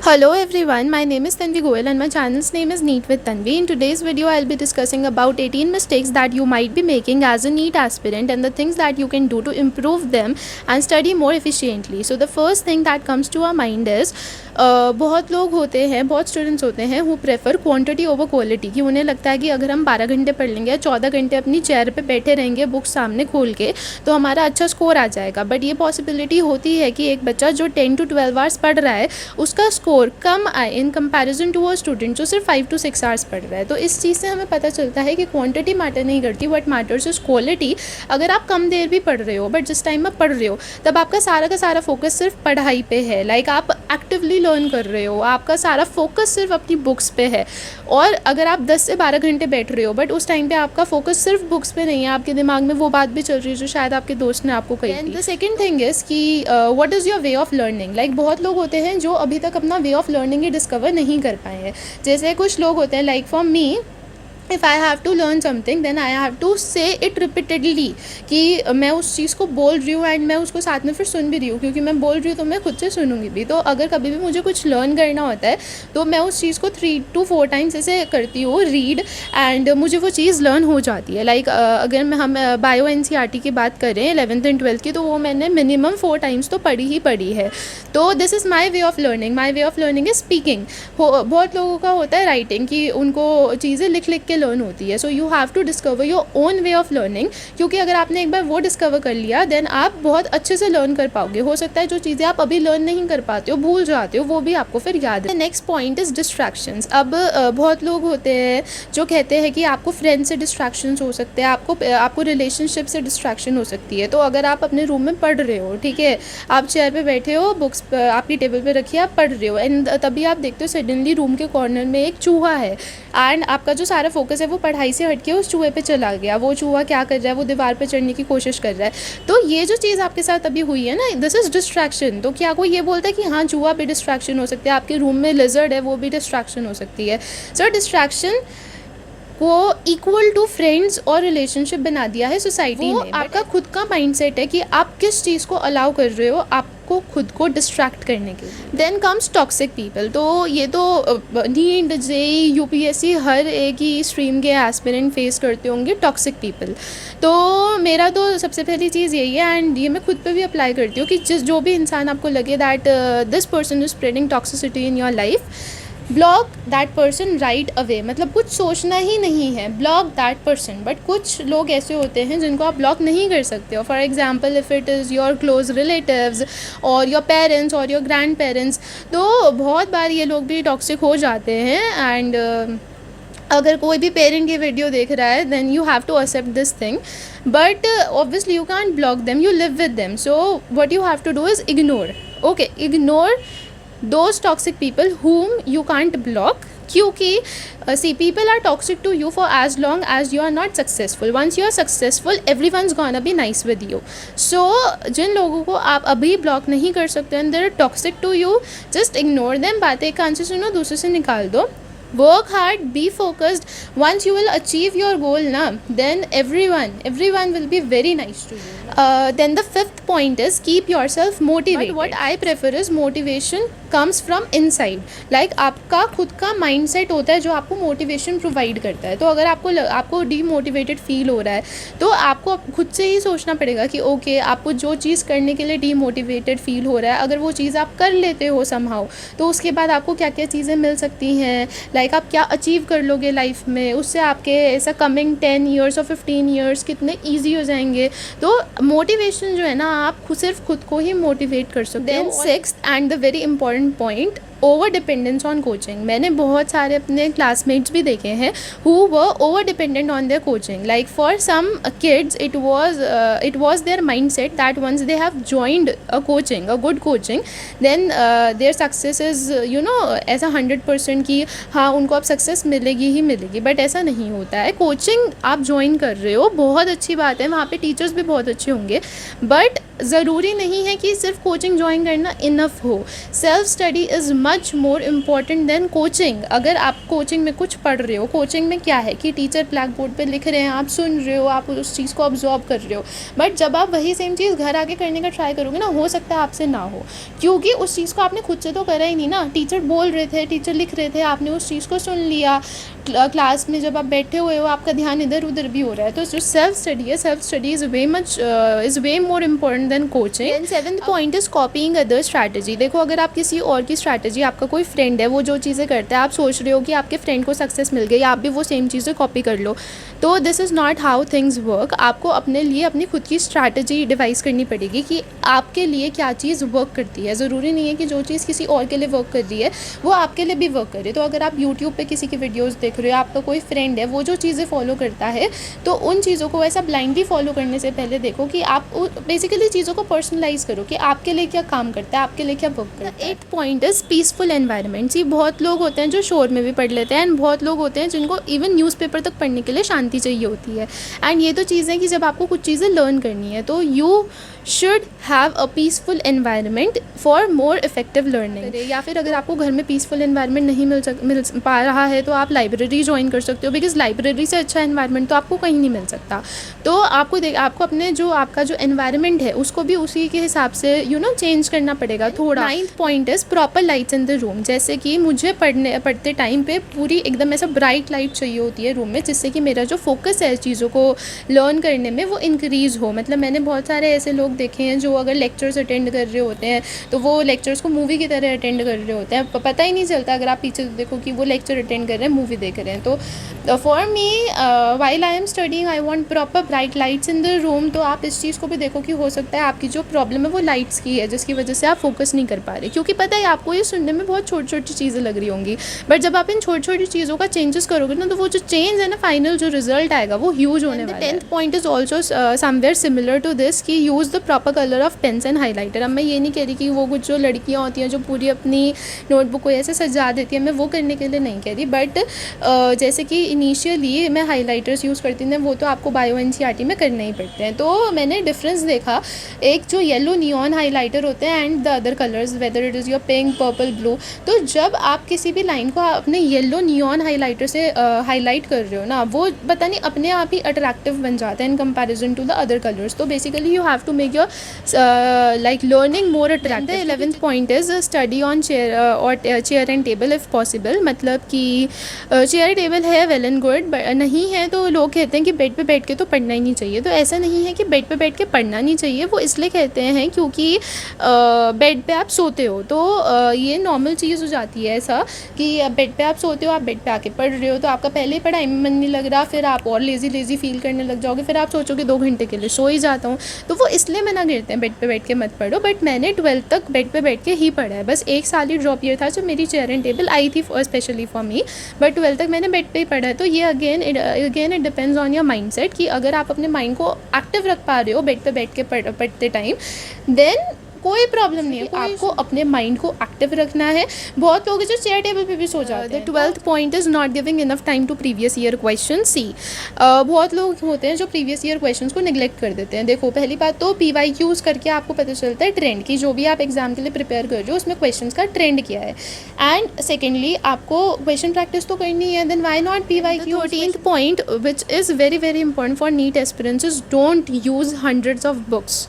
Hello everyone, my name is Tanvi Goel and my channel's name is NEET with Tanvi. In today's video, I'll be discussing about 18 mistakes that you might be making as a NEET aspirant and the things that you can do to improve them and study more efficiently. So the first thing that comes to our mind is बहुत लोग होते हैं, बहुत students होते हैं who prefer quantity over quality, कि उन्हें लगता है कि अगर हम 12 घंटे पढ़ लेंगे या 14 घंटे अपनी चेयर पे बैठे रहेंगे बुक सामने खोल के तो हमारा अच्छा स्कोर आ जाएगा. बट ये पॉसिबिलिटी होती है कि एक बच्चा जो 10 to 12 आवर्स पढ़ रहा है उसका स्कोर कम आए in comparison to a student जो सिर्फ 5 to 6 आवर्स पढ़ रहा है. तो इस चीज़ से हमें पता चलता है कि क्वांटिटी मैटर नहीं करती, वट मैटर्स इज क्वालिटी. अगर आप कम देर भी पढ़ रहे हो बट जिस टाइम में पढ़ रहे हो तब आपका सारा का सारा फोकस सिर्फ पढ़ाई पे है. लाइक आप एक्टिवली लर्न कर रहे हो, आपका सारा फोकस सिर्फ अपनी बुक्स पे है. और अगर आप 10 से 12 घंटे बैठ रहे हो बट उस टाइम पे आपका फोकस सिर्फ बुक्स पे नहीं है, आपके दिमाग में वो बात भी चल रही है जो शायद आपके दोस्त ने आपको कही थी. द सेकंड थिंग इज़ कि what is your way of learning. Like बहुत लोग होते हैं जो अभी तक अपना वे ऑफ लर्निंग ही डिस्कवर नहीं कर पाए हैं. जैसे कुछ लोग होते हैं like for me, if I have to learn something then I have to say it repeatedly, कि मैं उस चीज़ को बोल रही हूँ एंड मैं उसको साथ में फिर सुन भी रही हूँ, क्योंकि मैं बोल रही हूँ तो मैं खुद से सुनूंगी भी. तो अगर कभी भी मुझे कुछ लर्न करना होता है तो मैं उस चीज़ को 3 to 4 टाइम्स ऐसे करती हूँ रीड एंड मुझे वो चीज़ लर्न हो जाती है. लाइक अगर हम बायो NCERT की बात करें 11th and 12th की, तो वो मैंने मिनिमम 4 टाइम्स तो पढ़ी ही पढ़ी है. तो this is my way of learning. My way of learning is speaking. बहुत लोगों का होता है राइटिंग, कि उनको चीज़ें लिख लिख के लर्न होती है. So you have to discover your own way of learning, क्योंकि अगर आपने एक बार वो डिस्कवर कर लिया देन आप बहुत अच्छे से लर्न कर पाओगे. हो सकता है जो चीज़ें आप अभी लर्न नहीं कर पाते हो, भूल जाते हो, वो भी आपको फिर याद है. Next point is distractions. अब बहुत लोग होते हैं जो कहते हैं कि आपको फ्रेंड से डिस्ट्रैक्शंस हो सकते हैं, आपको रिलेशनशिप से डिस्ट्रैक्शन हो सकती है. तो अगर आप अपने रूम में पढ़ रहे हो, ठीक है, आप चेयर पे बैठे हो, बुक्स आपकी टेबल पे रखी है, आप पढ़ रहे हो एंड तभी आप देखते हो सडनली रूम के कॉर्नर में एक चूहा है एंड आपका जो सारा फोकस है वो पढ़ाई से हट के उस चूहे पे चला गया. वो चूहा क्या कर रहा है, वो दीवार पे चढ़ने की कोशिश कर रहा है. तो ये जो चीज़ आपके साथ अभी हुई है ना, दिस इज़ डिस्ट्रैक्शन. तो क्या कोई ये बोलता है कि हाँ चूहा भी डिस्ट्रैक्शन हो सकता है, आपके रूम में लिजर्ड है वो भी डिस्ट्रैक्शन हो सकती है. सो डिस्ट्रैक्शन को इक्वल टू फ्रेंड्स और रिलेशनशिप बना दिया है सोसाइटी ने. आपका खुद का माइंडसेट है कि आप किस चीज़ को अलाउ कर रहे हो आपको खुद को डिस्ट्रैक्ट करने के लिए. Then comes toxic people. तो ये तो नीट JEE UPSC हर एक ही स्ट्रीम के एस्पिरेंट फेस करते होंगे टॉक्सिक पीपल. तो मेरा तो सबसे पहली चीज़ यही है एंड ये मैं खुद पे भी अप्लाई करती हूँ कि जो भी इंसान आपको लगे that this person is spreading toxicity in your life, block that person right away. मतलब कुछ सोचना ही नहीं है, ब्लॉक दैट पर्सन. बट कुछ लोग ऐसे होते हैं जिनको आप ब्लॉक नहीं कर सकते हो. For example if it is your close relatives और योर पेरेंट्स और योर ग्रैंड पेरेंट्स, तो बहुत बार ये लोग भी टॉक्सिक हो जाते हैं. एंड अगर कोई भी पेरेंट ये वीडियो देख रहा है then you have to accept this thing, but obviously you can't block them, you live with them. So what you have to do is ignore. Okay, ignore those toxic people whom you can't block, क्योंकि see people are toxic to you for as long as you are not successful. Once you are successful everyone's gonna be nice with you. So जिन लोगों को आप अभी block नहीं कर सकते and they're toxic to you, just ignore them. बातें कान से सुनो, दूसरे से निकाल दो. Work hard, be focused. Once you will achieve your goal na, then everyone will be very nice to you. Then the fifth point is keep yourself motivated. But what I prefer is motivation comes from inside. Like आपका खुद का mindset होता है जो आपको motivation provide करता है. तो अगर आपको demotivated feel हो रहा है तो आपको खुद से ही सोचना पड़ेगा कि ओके आपको जो चीज़ करने के लिए demotivated feel हो रहा है, अगर वो चीज़ आप कर लेते हो somehow, तो उसके बाद आपको क्या क्या चीज़ें मिल सकती हैं, लाइक आप क्या अचीव कर लोगे लाइफ में, उससे आपके ऐसा कमिंग 10 years और 15 years कितने ईजी हो जाएंगे. तो मोटिवेशन जो है ना, आप सिर्फ खुद को ही मोटिवेट कर सकते हो. Then sixth and the very important point, over dependence on coaching. मैंने बहुत सारे अपने क्लासमेट्स भी देखे हैं who were over dependent on their coaching. Like for some kids it was their mind set that once they have joined a coaching, a good coaching, then their success is ऐसा 100% की हाँ उनको अब success मिलेगी ही मिलेगी. But ऐसा नहीं होता है. कोचिंग आप ज्वाइन कर रहे हो, बहुत अच्छी बात है, वहाँ पे टीचर्स भी बहुत अच्छे होंगे, बट ज़रूरी नहीं है कि सिर्फ कोचिंग ज्वाइन करना इनफ हो. Self study is much more important than coaching. अगर आप कोचिंग में कुछ पढ़ रहे हो, कोचिंग में क्या है कि टीचर ब्लैक बोर्ड पे लिख रहे हैं, आप सुन रहे हो, आप उस चीज़ को ऑब्जॉर्व कर रहे हो. बट जब आप वही सेम चीज़ घर आके करने का ट्राई करोगे ना, हो सकता है आपसे ना हो, क्योंकि उस चीज़ को आपने खुद से तो करा ही नहीं ना. टीचर बोल रहे थे, टीचर लिख रहे थे, आपने उस चीज़ को सुन लिया. क्लास में जब आप बैठे हुए हो, आपका ध्यान इधर उधर भी हो रहा है. तो जो सेल्फ स्टडी है, self study is way more important than coaching. And 7th point is copying other strategy. देखो, अगर आप किसी और की स्ट्रैटेजी, आपका कोई फ्रेंड है, वो जो चीज़ें करता है, आप सोच रहे हो कि आपके फ्रेंड को सक्सेस मिल गई, आप भी वो सेम चीज़ें कॉपी कर लो, तो this is not how things work. आपको अपने लिए अपनी खुद की स्ट्रैटेजी डिवाइस करनी पड़ेगी कि आपके लिए क्या चीज़ वर्क करती है. ज़रूरी नहीं है कि जो चीज़ किसी और के लिए वर्क कर रही है वो आपके लिए भी वर्क करे. तो अगर आप यूट्यूब पे किसी की वीडियोस देख रहे हो, आपका कोई फ्रेंड है, वो जो चीज़ें फॉलो करता है, तो उन चीज़ों को ऐसा ब्लाइंडली फॉलो करने से पहले देखो कि आप बेसिकली चीज़ों को पर्सनलाइज करो कि आपके लिए क्या काम करता है, आपके लिए क्या वर्क करता है. 8th point is peaceful environment. जी, बहुत लोग होते हैं जो शोर में भी पढ़ लेते हैं, एंड बहुत लोग होते हैं जिनको इवन न्यूज़पेपर तक पढ़ने के लिए शांति चाहिए होती है. एंड ये तो चीज़ें कि जब आपको कुछ चीज़ें लर्न करनी है, तो you should have a peaceful environment for more effective learning. या फिर अगर आपको घर में पीसफुल एनवायरनमेंट नहीं मिल पा रहा है, तो आप लाइब्रेरी ज्वाइन कर सकते हो, बिकॉज लाइब्रेरी से अच्छा एनवायरनमेंट तो आपको कहीं नहीं मिल सकता. तो आपको अपने जो आपका जो एनवायरनमेंट है, उसको भी उसी के हिसाब से चेंज करना पड़ेगा थोड़ा. 9th point is proper lights in the room. जैसे कि मुझे पढ़ते टाइम पे पूरी एकदम ऐसा ब्राइट लाइट चाहिए होती है रूम में, जिससे कि मेरा जो फोकस है चीज़ों को लर्न करने में वो इंक्रीज़ हो. मतलब मैंने बहुत सारे ऐसे लोग देखे हैं जो अगर लेक्चर्स अटेंड कर रहे होते हैं, तो वो लेक्चर्स को मूवी की तरह अटेंड कर रहे होते हैं. पता ही नहीं चलता अगर आप पीछे देखो कि वो लेक्चर अटेंड कर रहे हैं, मूवी देख रहे हैं. तो for me while I am studying, I want proper bright lights in the room. तो आप इस चीज़ को भी देखो कि हो सकता है आपकी जो प्रॉब्लम है वो लाइट्स की है, जिसकी वजह से आप फोकस नहीं कर पा रहे. क्योंकि पता है आपको ये सुनने में बहुत छोटी छोटी चीज़ें लग रही होंगी, बट जब आप इन छोटी छोटी चीज़ों का चेंजेस करोगे ना, तो वो जो चेंज है ना, फाइनल जो रिजल्ट आएगा वो ह्यूज होने वाला है. 10th point is also somewhere similar to this कि use the proper colour of pens and highlighter. अब मैं ये नहीं कह रही कि वो कुछ जो लड़कियाँ होती हैं जो पूरी अपनी नोटबुक को ऐसे सजा देती है, मैं वो करने के लिए नहीं कह रही. बट जैसे कि इनिशियली मैं हाईलाइटर्स यूज़ करती थी, वो तो आपको बायो एनसीईआरटी में करने ही पड़ते हैं. तो मैंने डिफरेंस देखा, एक जो येलो नियॉन हाईलाइटर होते हैं and the other colours, whether it is your pink, purple, blue. तो जब आप किसी भी लाइन को अपने येलो नियॉन हाईलाइटर से हाईलाइट कर रहे हो ना, वो पता नहीं अपने आप ही अट्रैक्टिव बन जाता है in comparison to the other colours. तो basically you have to make your like learning more attractive. The 11th point is study on chair and table if possible. मतलब कि चेयर टेबल है वेल एंड गुड, नहीं है तो लोग कहते हैं कि बेड पे बैठ के तो पढ़ना ही नहीं चाहिए. तो ऐसा नहीं है कि बेड पे बैठ के पढ़ना नहीं चाहिए, वो इसलिए कहते हैं क्योंकि बेड पे आप सोते हो. तो ये नॉर्मल चीज़ हो जाती है ऐसा कि बेड पे आप सोते हो, आप बेड पे आके पढ़ रहे हो, तो आपका पहले ही पढ़ाई में मन नहीं लग रहा, फिर आप और लेज़ी फील करने लग जाओगे, फिर आप सोचोगे 2 घंटे के लिए सो ही जाता हूँ. तो वो इसलिए मना करते हैं बेड पे बैठ के मत पढ़ो. बट मैंने 12th तक बेड पे बैठ के ही पढ़ा है. बस 1 साल ही ड्रॉप ईयर था जो मेरी चेयर एंड टेबल आई थी specially for me, but 12th तक मैंने बेड पे ही पढ़ा है. तो ये again it depends on your mind set कि अगर आप अपने माइंड को एक्टिव रख पा रहे हो बेड पे बैठ के पढ़ते टाइम, देन कोई प्रॉब्लम नहीं है. आपको अपने माइंड को एक्टिव रखना है. बहुत लोग जो चेयर टेबल पे भी सो जाते हैं. 12th point is not giving enough time to previous year question. See बहुत लोग होते हैं जो प्रीवियस ईयर क्वेश्चंस को निगलेक्ट कर देते हैं. देखो, पहली बात तो PYQs करके आपको पता चलता है ट्रेंड की, जो भी आप एग्जाम के लिए प्रिपेयर कर रहे हो उसमें क्वेश्चन का ट्रेंड क्या है. एंड सेकेंडली आपको क्वेश्चन प्रैक्टिस तो करनी है, then why not PYQ. 13th point which is very very important for NEET aspirants is don't use hundreds of books.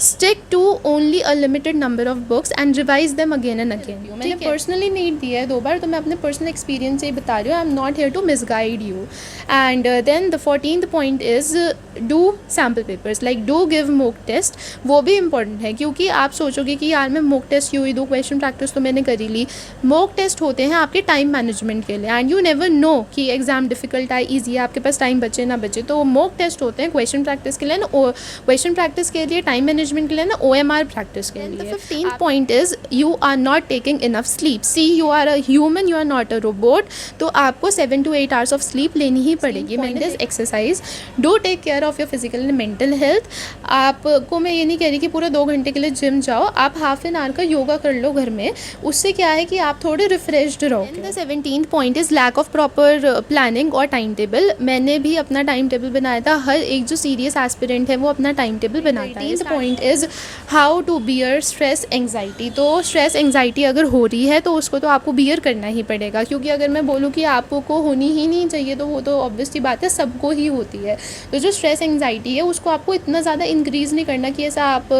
Stick to only a limited number of books and revise them again and again. मैंने personally NEET दिया है 2 बार, तो मैं अपने personal experience से ही बता रही हूँ. I am not here to misguide you. And then the 14th point is do sample papers, like do give mock test. वो भी इंपॉर्टेंट है क्योंकि आप सोचोगे कि यार मैं मॉक टेस्ट क्यों ही दूँ, क्वेश्चन प्रैक्टिस तो मैंने करी ली. मॉक टेस्ट होते हैं आपके टाइम मैनेजमेंट के लिए, एंड यू नेवर नो कि एग्जाम डिफिकल्ट आए, ईजी है, आपके पास टाइम बचे ना बचे. तो मॉक टेस्ट होते हैं क्वेश्चन प्रैक्टिस के लिए ना, क्वेश्चन प्रैक्टिस के लिए, टाइम मैनेजमेंट के लिए ना, OMR प्रैक्टिस के लिए. 15th point is you are not taking enough sleep. See you are a human, you are not a robot. तो आपको 7 to 8 hours ऑफ स्लीप लेनी ही पड़ेगी. Exercise, do take care of your physical and mental health. आपको मैं ये नहीं कह रही कि पूरा 2 घंटे के लिए जिम जाओ, आप हाफ एन आवर का योगा कर लो घर में, उससे क्या है कि आप थोड़े रिफ्रेश्ड रहोगे। The 17th point is lack of proper planning और टाइम टेबल। मैंने भी अपना टाइम टेबल बनाया था, हर एक जो सीरियस एस्पिरेंट है वो अपना टाइम टेबल बनाता है। 18th point is how to bear stress anxiety. तो स्ट्रेस एंग्जाइटी अगर हो रही है तो उसको तो आपको बियर करना ही पड़ेगा, क्योंकि अगर मैं बोलूँ कि आपको होनी ही नहीं चाहिए तो वो तो ऑब्वियसली बात है, सबको ही होती है। तो जो स्ट्रेस एंग्जाइटी है उसको आपको इतना ज़्यादा इंक्रीज़ नहीं करना कि ऐसा आप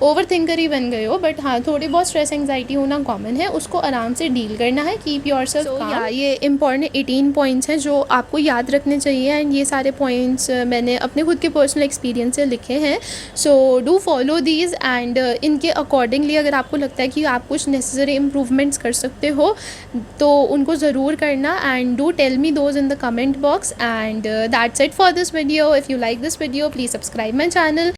ओवर थिंकर ही बन गए हो, बट हाँ थोड़ी बहुत स्ट्रेस एंग्जाइटी होना कॉमन है, उसको आराम से डील करना है। कीप योरसेल्फ काम। ये इंपॉर्टेंट 18 पॉइंट्स हैं जो आपको याद रखने चाहिए, एंड ये सारे पॉइंट्स मैंने अपने खुद के पर्सनल एक्सपीरियंस से लिखे हैं। So do follow these, and इनके अकॉर्डिंगली अगर आपको लगता है कि आप कुछ नेसेसरी इम्प्रूवमेंट्स कर सकते हो तो उनको ज़रूर करना, and do tell me those in the comment box. And that's it for this video. If you like this video please subscribe my channel.